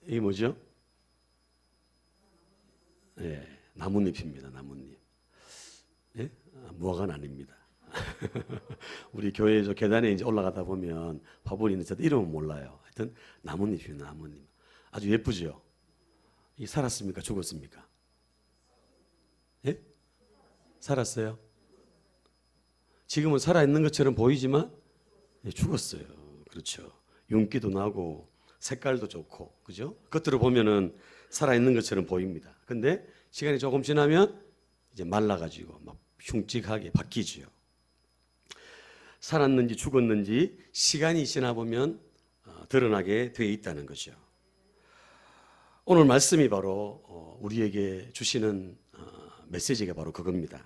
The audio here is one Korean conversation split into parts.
이게 뭐죠? 예, 나뭇잎입니다. 나뭇잎. 예? 무화과는 아닙니다. 우리 교회 저 계단에 이제 올라가다 보면 화분이 있는데 저도 이름은 몰라요. 하여튼 나뭇잎이에요. 나뭇잎. 아주 예쁘죠? 이 살았습니까? 죽었습니까? 예? 살았어요? 지금은 살아있는 것처럼 보이지만 죽었어요. 그렇죠. 윤기도 나고 색깔도 좋고, 그죠? 겉으로 보면은 살아있는 것처럼 보입니다. 근데 시간이 조금 지나면 이제 말라가지고 막 흉측하게 바뀌지요. 살았는지 죽었는지 시간이 지나 보면 드러나게 되어 있다는 거죠. 오늘 말씀이 바로 우리에게 주시는 메시지가 바로 그겁니다.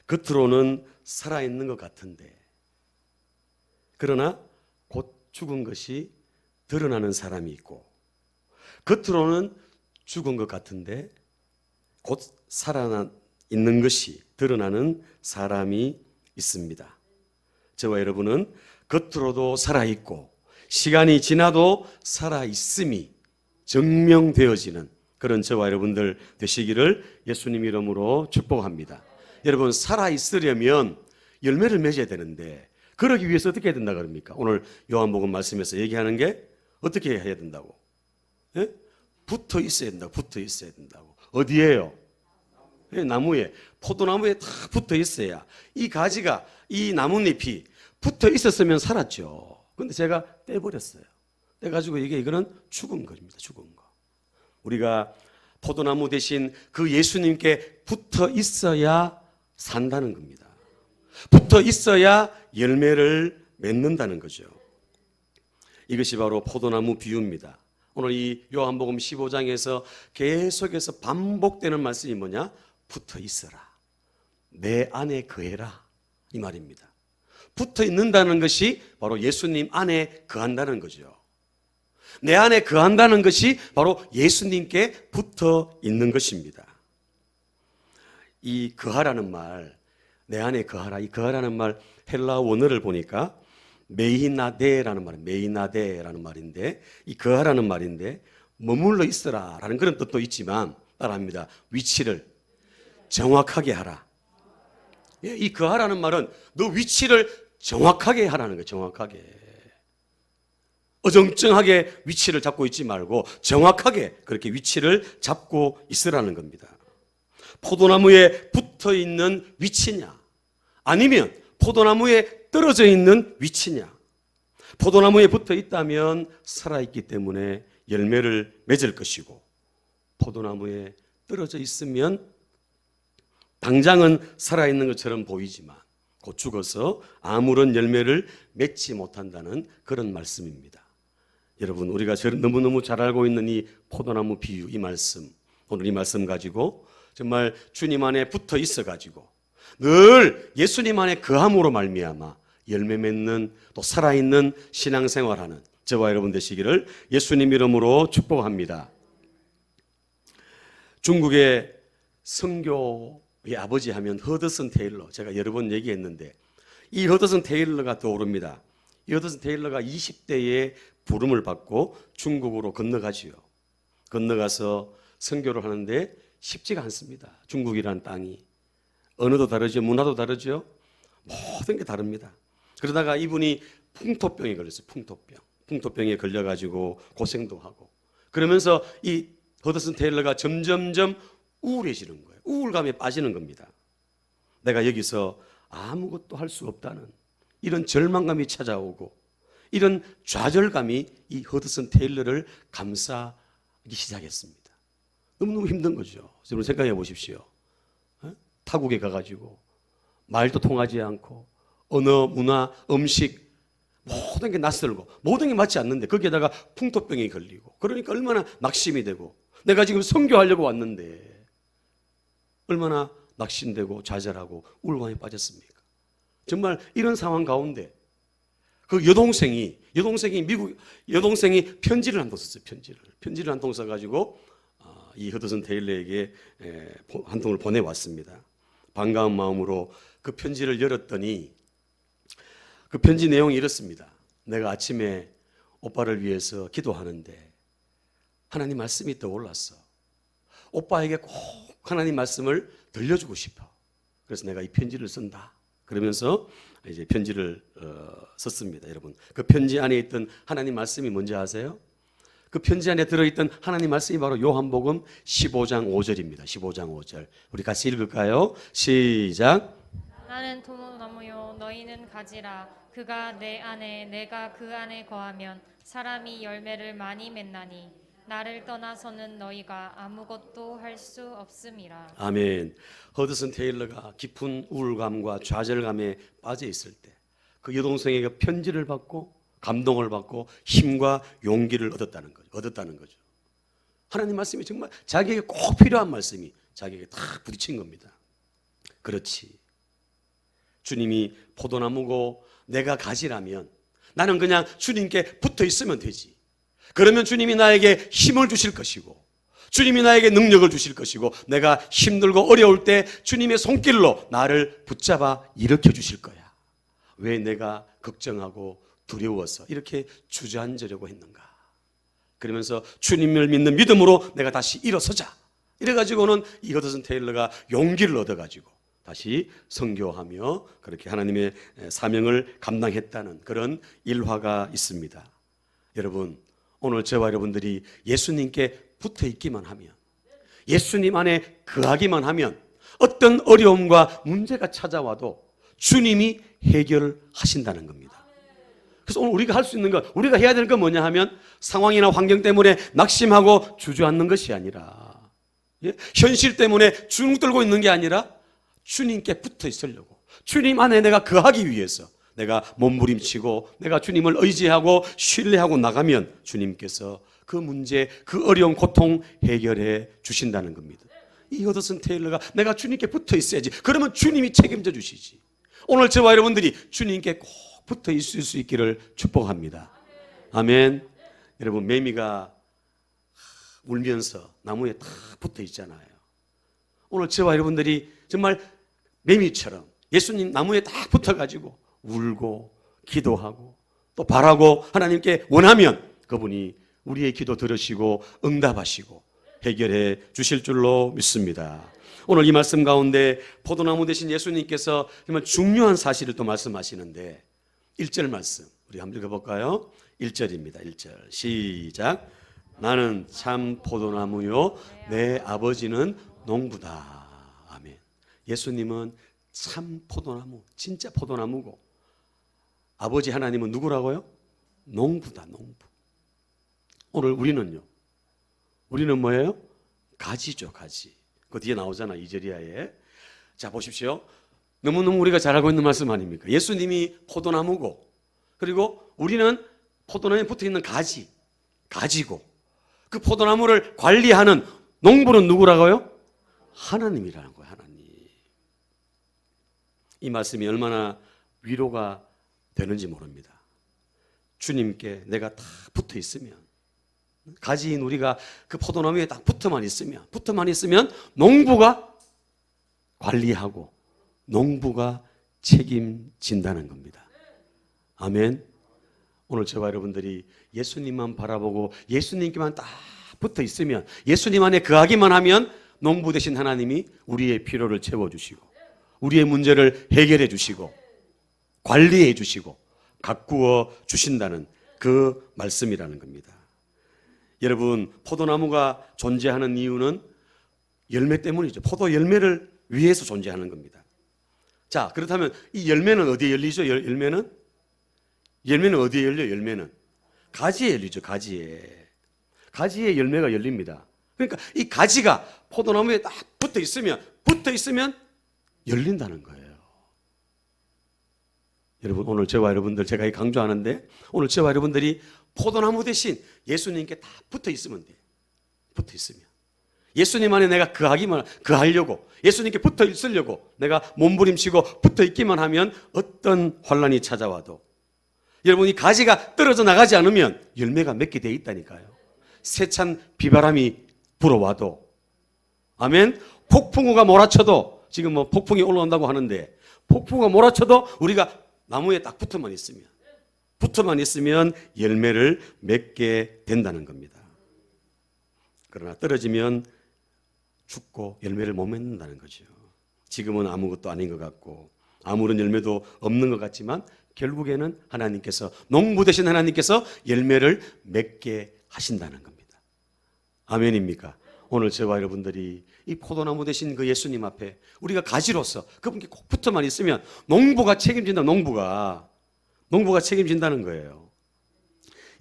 겉으로는 살아있는 것 같은데 그러나 곧 죽은 것이 드러나는 사람이 있고, 겉으로는 죽은 것 같은데 곧 살아있는 것이 드러나는 사람이 있습니다. 저와 여러분은 겉으로도 살아있고 시간이 지나도 살아있음이 증명되어지는 그런 저와 여러분들 되시기를 예수님 이름으로 축복합니다. 여러분, 살아있으려면 열매를 맺어야 되는데 그러기 위해서 어떻게 해야 된다 그럽니까? 오늘 요한복음 말씀에서 얘기하는 게 어떻게 해야 된다고? 예? 붙어 있어야 된다고. 붙어 있어야 된다고. 어디에요? 예, 나무에, 포도나무에 다 붙어 있어야 이 가지가, 이 나뭇잎이 붙어 있었으면 살았죠. 근데 제가 떼버렸어요. 떼가지고 이거는 죽은 것입니다. 죽은 거. 우리가 포도나무 대신 그 예수님께 붙어 있어야 산다는 겁니다. 붙어 있어야 열매를 맺는다는 거죠. 이것이 바로 포도나무 비유입니다. 오늘 이 요한복음 15장에서 계속해서 반복되는 말씀이 뭐냐? 붙어 있어라. 내 안에 거해라. 이 말입니다. 붙어 있는다는 것이 바로 예수님 안에 거한다는 거죠. 내 안에 거한다는 것이 바로 예수님께 붙어 있는 것입니다. 이 거하라는 말, 내 안에 거하라. 이 거하라는 말 헬라 원어를 보니까 메이나데라는 말, 메이나데라는 말인데, 이 거하라는 말인데 머물러 있어라라는 그런 뜻도 있지만 따라합니다. 위치를 정확하게 하라. 이 거하라는 말은 너 위치를 정확하게 하라는 거예요. 정확하게. 어정쩡하게 위치를 잡고 있지 말고 정확하게 그렇게 위치를 잡고 있으라는 겁니다. 포도나무에 붙어 있는 위치냐, 아니면 포도나무에 떨어져 있는 위치냐. 포도나무에 붙어 있다면 살아있기 때문에 열매를 맺을 것이고, 포도나무에 떨어져 있으면 당장은 살아있는 것처럼 보이지만 곧 죽어서 아무런 열매를 맺지 못한다는 그런 말씀입니다. 여러분, 우리가 너무너무 잘 알고 있는 이 포도나무 비유, 이 말씀, 오늘 이 말씀 가지고 정말 주님 안에 붙어 있어 가지고 늘 예수님 안에 거함으로 말미암아 열매 맺는, 또 살아있는 신앙생활하는 저와 여러분 되시기를 예수님 이름으로 축복합니다. 중국의 선교의 아버지 하면 허드슨 테일러, 제가 여러 번 얘기했는데 이 허드슨 테일러가 떠오릅니다. 이 허드슨 테일러가 20대에 부름을 받고 중국으로 건너가지요. 건너가서 선교를 하는데 쉽지가 않습니다. 중국이라는 땅이 언어도 다르죠, 문화도 다르죠, 모든 게 다릅니다. 그러다가 이분이 풍토병에 걸렸어요. 풍토병에 걸려가지고 고생도 하고, 그러면서 이 허드슨 테일러가 점점점 우울해지는 거예요. 우울감에 빠지는 겁니다. 내가 여기서 아무것도 할 수 없다는 이런 절망감이 찾아오고, 이런 좌절감이 이 허드슨 테일러를 감싸기 시작했습니다. 너무너무 힘든 거죠. 여러분 생각해 보십시오. 타국에 가가지고 말도 통하지 않고 언어, 문화, 음식 모든 게 낯설고 모든 게 맞지 않는데 거기에다가 풍토병이 걸리고, 그러니까 얼마나 낙심이 되고, 내가 지금 선교하려고 왔는데 얼마나 낙심되고 좌절하고 우울감에 빠졌습니까? 정말 이런 상황 가운데 그 여동생이 미국 여동생이 편지를 한 통 썼어요. 편지를 한 통 써가지고 이 허드슨 테일러에게 한 통을 보내왔습니다. 반가운 마음으로 그 편지를 열었더니 그 편지 내용이 이렇습니다. 내가 아침에 오빠를 위해서 기도하는데 하나님 말씀이 떠올랐어. 오빠에게 꼭 하나님 말씀을 들려주고 싶어. 그래서 내가 이 편지를 쓴다. 그러면서 이제 편지를 썼습니다. 여러분, 그 편지 안에 있던 하나님 말씀이 뭔지 아세요? 그 편지 안에 들어있던 하나님 말씀이 바로 요한복음 15장 5절입니다. 15장 5절. 우리 같이 읽을까요? 시작. 나는 포도나무요 너희는 가지라. 그가 내 안에 내가 그 안에 거하면 사람이 열매를 많이 맺나니 나를 떠나서는 너희가 아무것도 할 수 없음이라. 아멘. 허드슨 테일러가 깊은 우울감과 좌절감에 빠져 있을 때 그 여동생에게 편지를 받고 감동을 받고 힘과 용기를 얻었다는 거죠. 하나님 말씀이 정말 자기에게 꼭 필요한 말씀이 자기에게 다 부딪힌 겁니다. 그렇지. 주님이 포도나무고 내가 가지라면 나는 그냥 주님께 붙어 있으면 되지. 그러면 주님이 나에게 힘을 주실 것이고 주님이 나에게 능력을 주실 것이고 내가 힘들고 어려울 때 주님의 손길로 나를 붙잡아 일으켜 주실 거야. 왜 내가 걱정하고 두려워서 이렇게 주저앉으려고 했는가. 그러면서 주님을 믿는 믿음으로 내가 다시 일어서자. 이래가지고는 이 허드슨 테일러가 용기를 얻어가지고 다시 선교하며 그렇게 하나님의 사명을 감당했다는 그런 일화가 있습니다. 여러분, 오늘 저와 여러분들이 예수님께 붙어 있기만 하면, 예수님 안에 거하기만 하면 어떤 어려움과 문제가 찾아와도 주님이 해결을 하신다는 겁니다. 그래서 오늘 우리가 할 수 있는 것, 우리가 해야 되는 건 뭐냐 하면 상황이나 환경 때문에 낙심하고 주저앉는 것이 아니라, 현실 때문에 주눅 들고 있는 게 아니라 주님께 붙어 있으려고, 주님 안에 내가 거하기 위해서 내가 몸부림치고 내가 주님을 의지하고 신뢰하고 나가면 주님께서 그 문제, 그 어려운 고통 해결해 주신다는 겁니다. 이 허드슨 테일러가 내가 주님께 붙어 있어야지. 그러면 주님이 책임져 주시지. 오늘 저와 여러분들이 주님께 꼭 붙어 있을 수 있기를 축복합니다. 아멘. 여러분, 매미가 울면서 나무에 딱 붙어 있잖아요. 오늘 저와 여러분들이 정말 매미처럼 예수님 나무에 딱 붙어가지고 울고 기도하고 또 바라고 하나님께 원하면 그분이 우리의 기도 들으시고 응답하시고 해결해 주실 줄로 믿습니다. 오늘 이 말씀 가운데 포도나무 대신 예수님께서 정말 중요한 사실을 또 말씀하시는데 1절 말씀 우리 한번 읽어볼까요? 1절입니다. 1절 시작. 나는 참 포도나무요 내 아버지는 농부다. 아멘. 예수님은 참 포도나무, 진짜 포도나무고 아버지 하나님은 누구라고요? 농부다, 농부. 오늘 우리는요? 우리는 뭐예요? 가지죠, 가지. 그 뒤에 나오잖아, 이제리야에. 자, 보십시오. 너무너무 우리가 잘 알고 있는 말씀 아닙니까? 예수님이 포도나무고, 그리고 우리는 포도나무에 붙어있는 가지, 가지고, 그 포도나무를 관리하는 농부는 누구라고요? 하나님이라는 거예요, 하나님. 이 말씀이 얼마나 위로가 되는지 모릅니다. 주님께 내가 다 붙어 있으면, 가지인 우리가 그 포도나무에 딱 붙어만 있으면 농부가 관리하고 농부가 책임진다는 겁니다. 아멘. 오늘 저와 여러분들이 예수님만 바라보고 예수님께만 딱 붙어 있으면, 예수님 안에 거하기만 하면 농부 되신 하나님이 우리의 필요를 채워주시고 우리의 문제를 해결해 주시고 관리해 주시고 가꾸어 주신다는 그 말씀이라는 겁니다. 여러분, 포도나무가 존재하는 이유는 열매 때문이죠. 포도 열매를 위해서 존재하는 겁니다. 자, 그렇다면 이 열매는 어디에 열리죠? 열매는 어디에 열려요? 열매는 가지에 열리죠. 가지에 열매가 열립니다. 그러니까 이 가지가 포도나무에 딱 붙어 있으면 열린다는 거예요. 여러분, 오늘 저와 여러분들, 제가 강조하는데 오늘 저와 여러분들이 포도나무 대신 예수님께 다 붙어 있으면 돼요. 붙어 있으면. 예수님 안에 내가 거하려고, 예수님께 붙어 있으려고 내가 몸부림치고 붙어 있기만 하면 어떤 환란이 찾아와도, 여러분, 이 가지가 떨어져 나가지 않으면 열매가 맺게 돼 있다니까요. 세찬 비바람이 불어와도, 아멘. 폭풍우가 몰아쳐도, 지금 뭐 폭풍이 올라온다고 하는데 폭풍우가 몰아쳐도 우리가 나무에 딱 붙어만 있으면 열매를 맺게 된다는 겁니다. 그러나 떨어지면 죽고 열매를 못 맺는다는 거죠. 지금은 아무것도 아닌 것 같고 아무런 열매도 없는 것 같지만 결국에는 하나님께서, 농부 되신 하나님께서 열매를 맺게 하신다는 겁니다. 아멘입니까? 오늘 저와 여러분들이 이 포도나무 되신 그 예수님 앞에 우리가 가지로서 그분께 꼭 붙어만 있으면 농부가 책임진다. 농부가 책임진다는 거예요.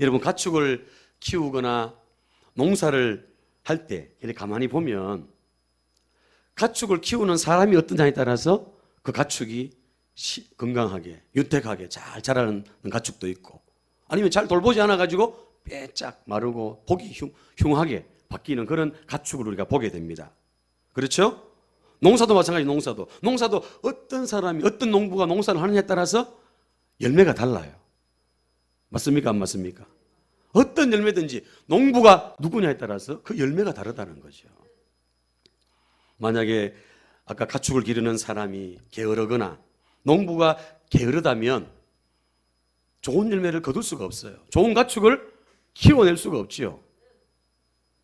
여러분, 가축을 키우거나 농사를 할 때 이렇게 가만히 보면 가축을 키우는 사람이 어떠냐에 따라서 그 가축이 건강하게, 윤택하게 잘 자라는 가축도 있고, 아니면 잘 돌보지 않아가지고 빼짝 마르고 보기 흉하게 바뀌는 그런 가축을 우리가 보게 됩니다. 그렇죠? 농사도 마찬가지. 농사도 어떤 사람이, 어떤 농부가 농사를 하느냐에 따라서 열매가 달라요. 맞습니까? 안 맞습니까? 어떤 열매든지 농부가 누구냐에 따라서 그 열매가 다르다는 거죠. 만약에 아까 가축을 기르는 사람이 게으르거나 농부가 게으르다면 좋은 열매를 거둘 수가 없어요. 좋은 가축을 키워낼 수가 없지요.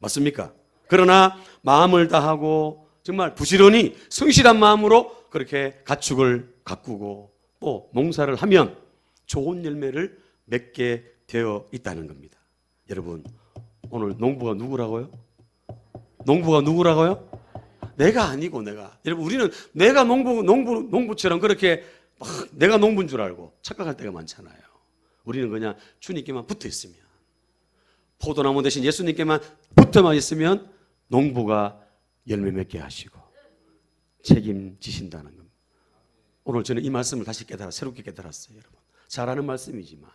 맞습니까? 그러나 마음을 다하고 정말 부지런히 성실한 마음으로 그렇게 가축을 가꾸고 또 농사를 하면 좋은 열매를 맺게 되어 있다는 겁니다. 여러분, 오늘 농부가 누구라고요? 농부가 누구라고요? 내가 아니고 내가. 여러분, 우리는 내가 농부처럼 그렇게 막 내가 농부인 줄 알고 착각할 때가 많잖아요. 우리는 그냥 주님께만 붙어 있으면, 포도나무 대신 예수님께만 붙어만 있으면 농부가 열매 맺게 하시고 책임지신다는 겁니다. 오늘 저는 이 말씀을 다시 새롭게 깨달았어요. 여러분, 잘하는 말씀이지만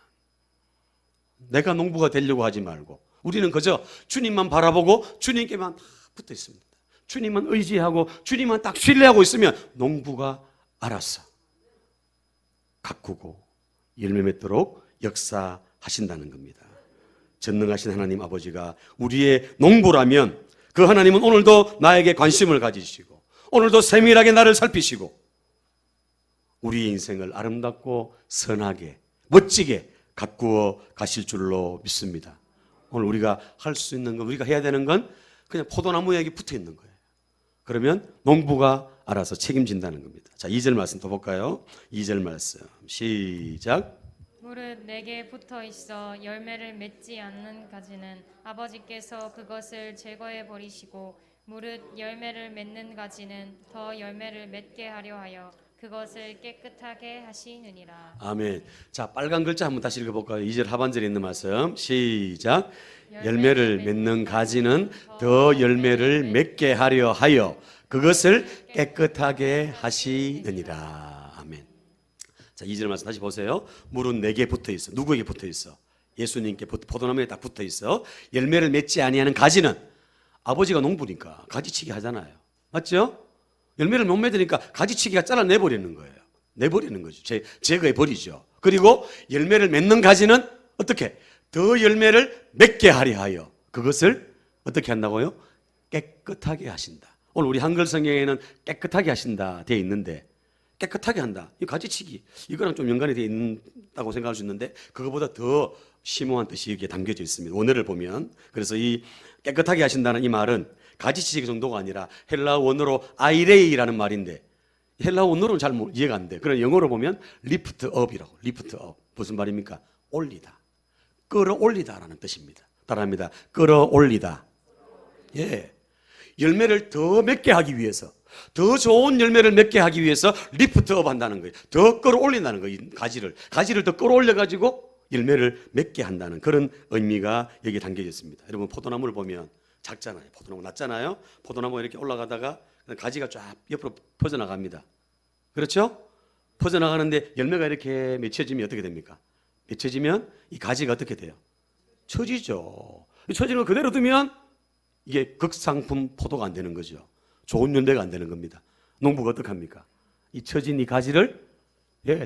내가 농부가 되려고 하지 말고 우리는 그저 주님만 바라보고 주님께만 붙어 있습니다. 주님만 의지하고 주님만 딱 신뢰하고 있으면 농부가 알아서 가꾸고 열매 맺도록 역사하신다는 겁니다. 전능하신 하나님 아버지가 우리의 농부라면 그 하나님은 오늘도 나에게 관심을 가지시고 오늘도 세밀하게 나를 살피시고 우리의 인생을 아름답고 선하게 멋지게 가꾸어 가실 줄로 믿습니다. 오늘 우리가 할 수 있는 건, 우리가 해야 되는 건 그냥 포도나무에게 붙어 있는 거예요. 그러면 농부가 알아서 책임진다는 겁니다. 자, 2절 말씀 또 볼까요? 2절 말씀 시작. 무릇 내게 붙어 있어 열매를 맺지 않는 가지는 아버지께서 그것을 제거해 버리시고 무릇 열매를 맺는 가지는 더 열매를 맺게 하려 하여 그것을 깨끗하게 하시느니라. 아멘. 자, 빨간 글자 한번 다시 읽어볼까요? 2절 하반절에 있는 말씀 시작. 열매를 맺는 가지는 더 열매를 맺게 하려 하여 그것을 깨끗하게 하시느니라. 아멘. 자, 2절 말씀 다시 보세요. 물은 내게 붙어 있어. 누구에게 붙어 있어? 예수님께 포도나무에 딱 붙어 있어. 열매를 맺지 아니하는 가지는, 아버지가 농부니까 가지치기 하잖아요. 맞죠? 열매를 못 맺으니까 가지치기가 잘라내버리는 거예요. 내버리는 거죠. 제거해 버리죠. 그리고 열매를 맺는 가지는 어떻게? 더 열매를 맺게 하려 하여 그것을 어떻게 한다고요? 깨끗하게 하신다. 오늘 우리 한글 성경에는 깨끗하게 하신다 되어 있는데, 깨끗하게 한다, 이 가지치기, 이거랑 좀 연관이 되어 있다고 생각할 수 있는데 그거보다 더 심오한 뜻이 여기에 담겨져 있습니다. 원어를 보면. 그래서 이 깨끗하게 하신다는 이 말은 가지치기 정도가 아니라 헬라어 원어로 아이레이라는 말인데, 헬라어 원어로는 잘 이해가 안 돼. 그런 영어로 보면 lift up이라고. lift up. 무슨 말입니까? 올리다. 끌어올리다라는 뜻입니다. 따라합니다. 끌어올리다. 예. 열매를 더 맺게 하기 위해서, 더 좋은 열매를 맺게 하기 위해서 리프트 업 한다는 거예요. 더 끌어올린다는 거예요. 가지를 더 끌어올려가지고 열매를 맺게 한다는 그런 의미가 여기에 담겨져 있습니다. 여러분, 포도나무를 보면 작잖아요. 포도나무 낮잖아요. 포도나무 이렇게 올라가다가 가지가 쫙 옆으로 퍼져나갑니다. 그렇죠? 퍼져나가는데 열매가 이렇게 맺혀지면 어떻게 됩니까? 맺혀지면 이 가지가 어떻게 돼요? 처지죠. 처지는 거 그대로 두면 이게 극상품 포도가 안 되는 거죠. 좋은 열매가 안 되는 겁니다. 농부가 어떻게 합니까? 이 처진 이 가지를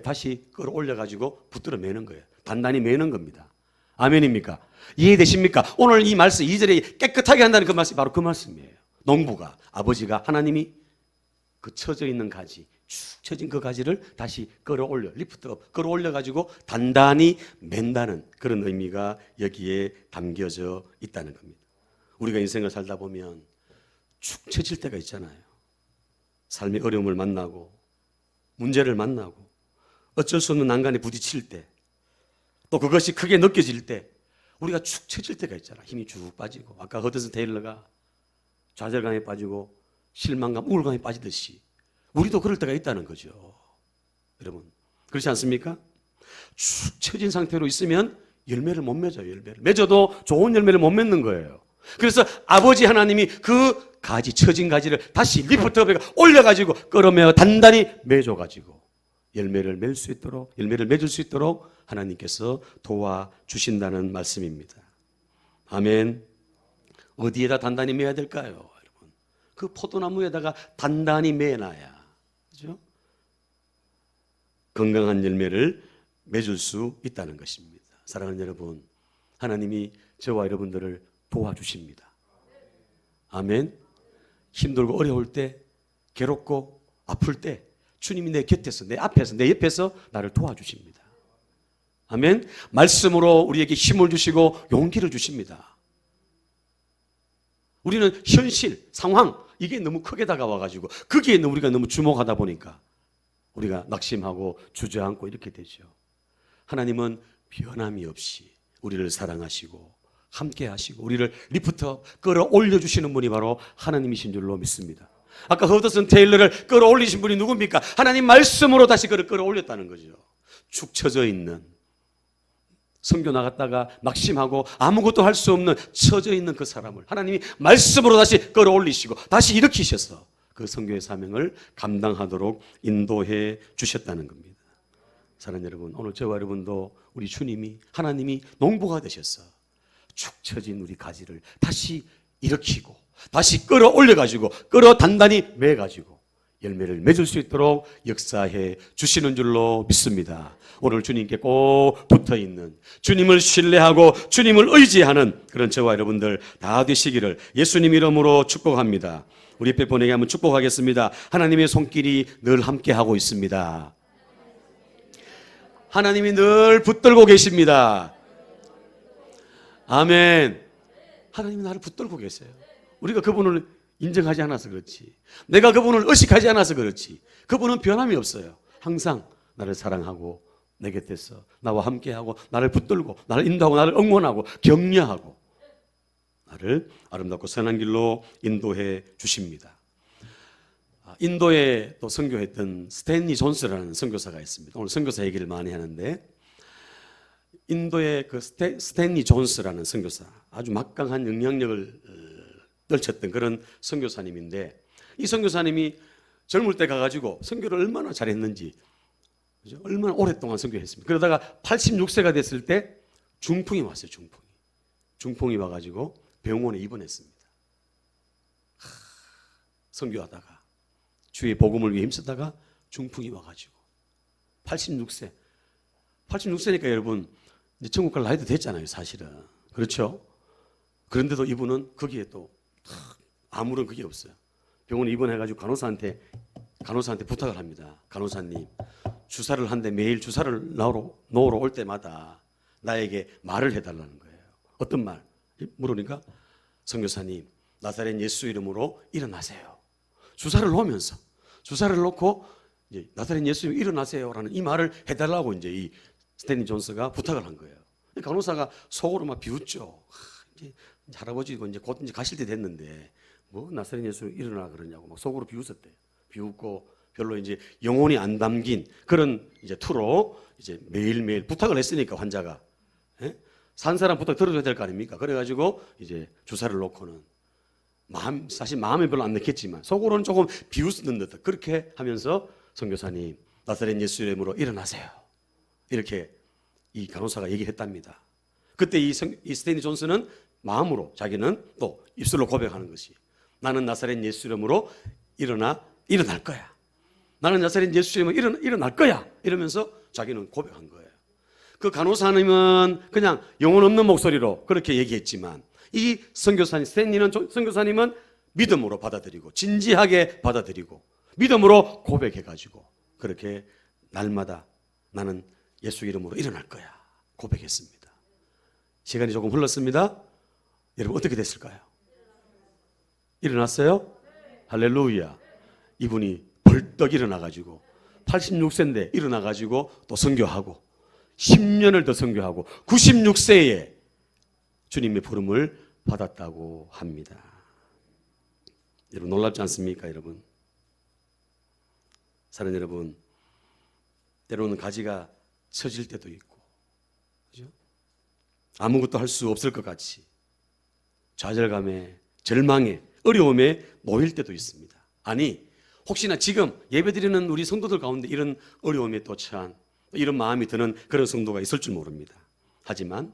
다시 끌어올려가지고 붙들어 매는 거예요. 단단히 매는 겁니다. 아멘입니까? 이해되십니까? 오늘 이 말씀 2절에 깨끗하게 한다는 그 말씀이 바로 그 말씀이에요. 농부가, 아버지가, 하나님이 그 처져 있는 가지, 축 처진 그 가지를 다시 끌어올려, 리프트업, 끌어올려가지고 단단히 맨다는 그런 의미가 여기에 담겨져 있다는 겁니다. 우리가 인생을 살다 보면 축 처질 때가 있잖아요. 삶의 어려움을 만나고 문제를 만나고 어쩔 수 없는 난간에 부딪힐 때, 또 그것이 크게 느껴질 때 우리가 축 처질 때가 있잖아. 힘이 쭉 빠지고, 아까 허드슨 테일러가 좌절감에 빠지고 실망감, 우울감에 빠지듯이 우리도 그럴 때가 있다는 거죠. 여러분, 그렇지 않습니까? 축 처진 상태로 있으면 열매를 못 맺어요. 열매를 맺어도 좋은 열매를 못 맺는 거예요. 그래서 아버지 하나님이 그 가지, 처진 가지를 다시 리프트업에 올려가지고 끌어매어 단단히 맺어가지고 열매를 맺을 수 있도록, 열매를 맺을 수 있도록 하나님께서 도와주신다는 말씀입니다. 아멘. 어디에다 단단히 매야 될까요, 여러분? 그 포도나무에다가 단단히 매놔야, 그죠? 건강한 열매를 맺을 수 있다는 것입니다. 사랑하는 여러분, 하나님이 저와 여러분들을 도와주십니다. 아멘. 힘들고 어려울 때, 괴롭고 아플 때 주님이 내 곁에서, 내 앞에서, 내 옆에서 나를 도와주십니다. 아멘. 말씀으로 우리에게 힘을 주시고 용기를 주십니다. 우리는 현실, 상황, 이게 너무 크게 다가와가지고 거기에 우리가 너무 주목하다 보니까 우리가 낙심하고 주저앉고 이렇게 되죠. 하나님은 변함이 없이 우리를 사랑하시고 함께 하시고 우리를 리프트업 끌어올려 주시는 분이 바로 하나님이신 줄로 믿습니다. 아까 허드슨 테일러를 끌어올리신 분이 누굽니까? 하나님 말씀으로 다시 그를 끌어올렸다는 거죠. 축 처져 있는, 선교 나갔다가 낙심하고 아무것도 할 수 없는 처져 있는 그 사람을 하나님이 말씀으로 다시 끌어올리시고 다시 일으키셔서 그 선교의 사명을 감당하도록 인도해 주셨다는 겁니다. 사랑하는 여러분, 오늘 저와 여러분도 우리 주님이, 하나님이 농부가 되셔서 축 처진 우리 가지를 다시 일으키고 다시 끌어올려가지고 끌어 단단히 매가지고 열매를 맺을 수 있도록 역사해 주시는 줄로 믿습니다. 오늘 주님께 꼭 붙어있는, 주님을 신뢰하고 주님을 의지하는 그런 저와 여러분들 다 되시기를 예수님 이름으로 축복합니다. 우리 옆에 보내게 한번 축복하겠습니다. 하나님의 손길이 늘 함께하고 있습니다. 하나님이 늘 붙들고 계십니다. 아멘. 하나님이 나를 붙들고 계세요. 우리가 그분을 인정하지 않아서 그렇지, 내가 그분을 의식하지 않아서 그렇지, 그분은 변함이 없어요. 항상 나를 사랑하고 내 곁에서 나와 함께하고 나를 붙들고 나를 인도하고 나를 응원하고 격려하고 나를 아름답고 선한 길로 인도해 주십니다. 인도에 또 선교했던 스탠리 존스라는 선교사가 있습니다. 오늘 선교사 얘기를 많이 하는데, 인도의 그 스탠리 존스라는 선교사, 아주 막강한 영향력을 떨쳤던 그런 선교사님인데, 이 선교사님이 젊을 때 가가지고 선교를 얼마나 잘했는지, 그죠? 얼마나 오랫동안 선교했습니다. 그러다가 86세가 됐을 때 중풍이 왔어요. 중풍이 와가지고 병원에 입원했습니다. 선교하다가 주의 복음을 위해 힘쓰다가 중풍이 와가지고 86세니까 여러분 이제 천국 갈 나이도 됐잖아요, 사실은. 그렇죠? 그런데도 이분은 거기에 또 아무런 그게 없어요. 병원에 입원해가지고 간호사한테 부탁을 합니다. 간호사님, 주사를 한데 매일 주사를 놓으러 올 때마다 나에게 말을 해달라는 거예요. 어떤 말? 물으니까, 선교사님, 나사렛 예수 이름으로 일어나세요. 주사를 놓고 이제 나사렛 예수 이름으로 일어나세요라는 이 말을 해달라고 이제 이 스탠리 존스가 부탁을 한 거예요. 간호사가 속으로 막 비웃죠. 이제 할아버지고 이제 곧 이제 가실 때 됐는데 뭐 나사렛 예수 일어나 그러냐고 막 속으로 비웃었대요. 비웃고 별로 이제 영혼이 안 담긴 그런 이제 투로 이제 매일매일 부탁을 했으니까 환자가, 예? 산 사람 부탁 들어줘야 될 거 아닙니까? 그래가지고 이제 주사를 놓고는 사실 마음에 별로 안 넣겠지만 속으로는 조금 비웃는 듯 그렇게 하면서, 선교사님, 나사렛 예수 이름으로 일어나세요. 이렇게 이 간호사가 얘기했답니다. 그때 이 스탠리 존스는 마음으로, 자기는 또 입술로 고백하는 것이, 나는 나사렛 예수 이름으로 일어날 거야. 나는 나사렛 예수 이름으로 일어날 거야. 이러면서 자기는 고백한 거예요. 그 간호사님은 그냥 영혼 없는 목소리로 그렇게 얘기했지만, 이 선교사님은 믿음으로 받아들이고 진지하게 받아들이고 믿음으로 고백해가지고 그렇게 날마다 나는 예수 이름으로 일어날 거야 고백했습니다. 시간이 조금 흘렀습니다. 여러분 어떻게 됐을까요? 일어났어요? 할렐루야. 이분이 벌떡 일어나가지고 86세인데 일어나가지고 또 선교하고 10년을 더 선교하고 96세에 주님의 부름을 받았다고 합니다. 여러분 놀랍지 않습니까, 여러분? 사랑하는 여러분, 때로는 가지가 처질 때도 있고, 그죠? 아무것도 할 수 없을 것 같이 좌절감에, 절망에, 어려움에 놓일 때도 있습니다. 아니, 혹시나 지금 예배드리는 우리 성도들 가운데 이런 어려움에 또 처한, 이런 마음이 드는 그런 성도가 있을 줄 모릅니다. 하지만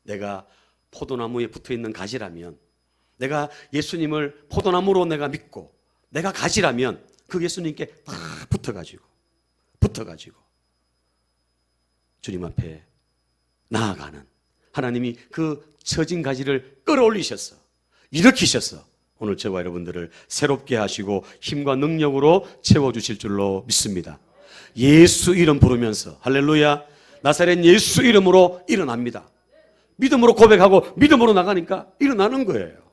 내가 포도나무에 붙어있는 가지라면, 내가 예수님을 포도나무로 내가 믿고 내가 가지라면 그 예수님께 다 붙어가지고 주님 앞에 나아가는, 하나님이 그 처진 가지를 끌어올리셔서 일으키셔서 오늘 저와 여러분들을 새롭게 하시고 힘과 능력으로 채워주실 줄로 믿습니다. 예수 이름 부르면서 할렐루야, 나사렛 예수 이름으로 일어납니다. 믿음으로 고백하고 믿음으로 나가니까 일어나는 거예요.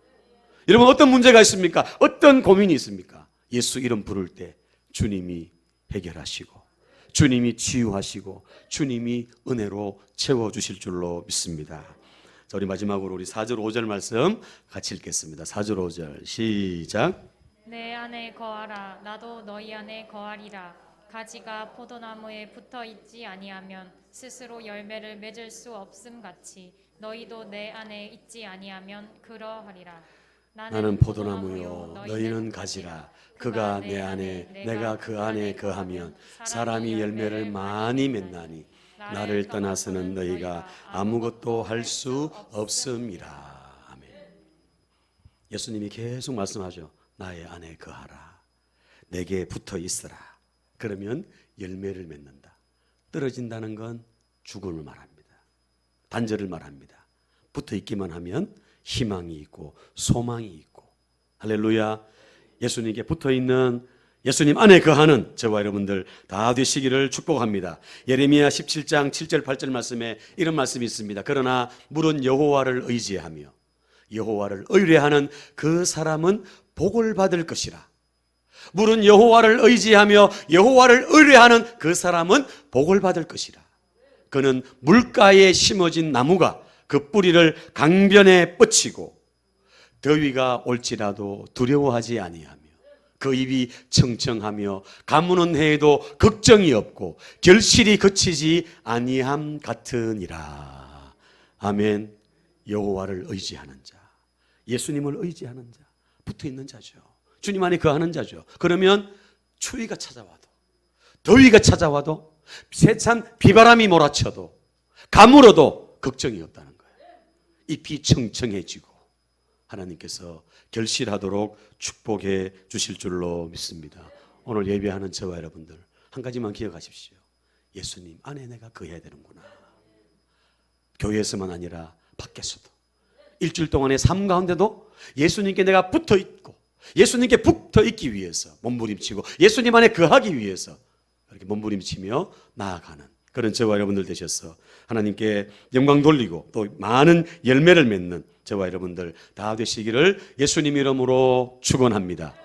여러분 어떤 문제가 있습니까? 어떤 고민이 있습니까? 예수 이름 부를 때 주님이 해결하시고 주님이 치유하시고 주님이 은혜로 채워주실 줄로 믿습니다. 자, 우리 마지막으로 우리 4절 5절 말씀 같이 읽겠습니다. 4절 5절 시작. 내 안에 거하라 나도 너희 안에 거하리라. 가지가 포도나무에 붙어 있지 아니하면 스스로 열매를 맺을 수 없음 같이 너희도 내 안에 있지 아니하면 그러하리라. 나는 포도나무요 너희는 가지라. 그가 내 안에 내가 그 안에 거하면 사람이 열매를 많이 맺나니 나를 떠나서는 너희가 아무것도 할 수 없음이라. 아멘. 예수님이 계속 말씀하죠. 나의 안에 거하라. 내게 붙어 있으라. 그러면 열매를 맺는다. 떨어진다는 건 죽음을 말합니다. 단절을 말합니다. 붙어 있기만 하면 희망이 있고 소망이 있고, 할렐루야. 예수님께 붙어 있는, 예수님 안에 거하는 저와 여러분들 다 되시기를 축복합니다. 예레미야 17장 7절 8절 말씀에 이런 말씀이 있습니다. 그러나 물은 여호와를 의지하며 여호와를 의뢰하는 그 사람은 복을 받을 것이라. 물은 여호와를 의지하며 여호와를 의뢰하는 그 사람은 복을 받을 것이라. 그는 물가에 심어진 나무가 그 뿌리를 강변에 뻗치고 더위가 올지라도 두려워하지 아니하며 그 입이 청청하며 가무는 해에도 걱정이 없고 결실이 그치지 아니함 같으니라. 아멘. 여호와를 의지하는 자, 예수님을 의지하는 자, 붙어있는 자죠. 주님 안에 거하는 자죠. 그러면 추위가 찾아와도, 더위가 찾아와도, 세찬 비바람이 몰아쳐도, 가물어도 걱정이 없다는 거예요. 잎이 청청해지고 하나님께서 결실하도록 축복해 주실 줄로 믿습니다. 오늘 예배하는 저와 여러분들 한 가지만 기억하십시오. 예수님 안에 내가 거해야 되는구나. 교회에서만 아니라 밖에서도, 일주일 동안의 삶 가운데도 예수님께 내가 붙어 있고 예수님께 붙어 있기 위해서 몸부림치고 예수님 안에 거하기 위해서 이렇게 몸부림치며 나아가는 그런 저와 여러분들 되셔서 하나님께 영광 돌리고 또 많은 열매를 맺는 저와 여러분들 다 되시기를 예수님 이름으로 축원합니다.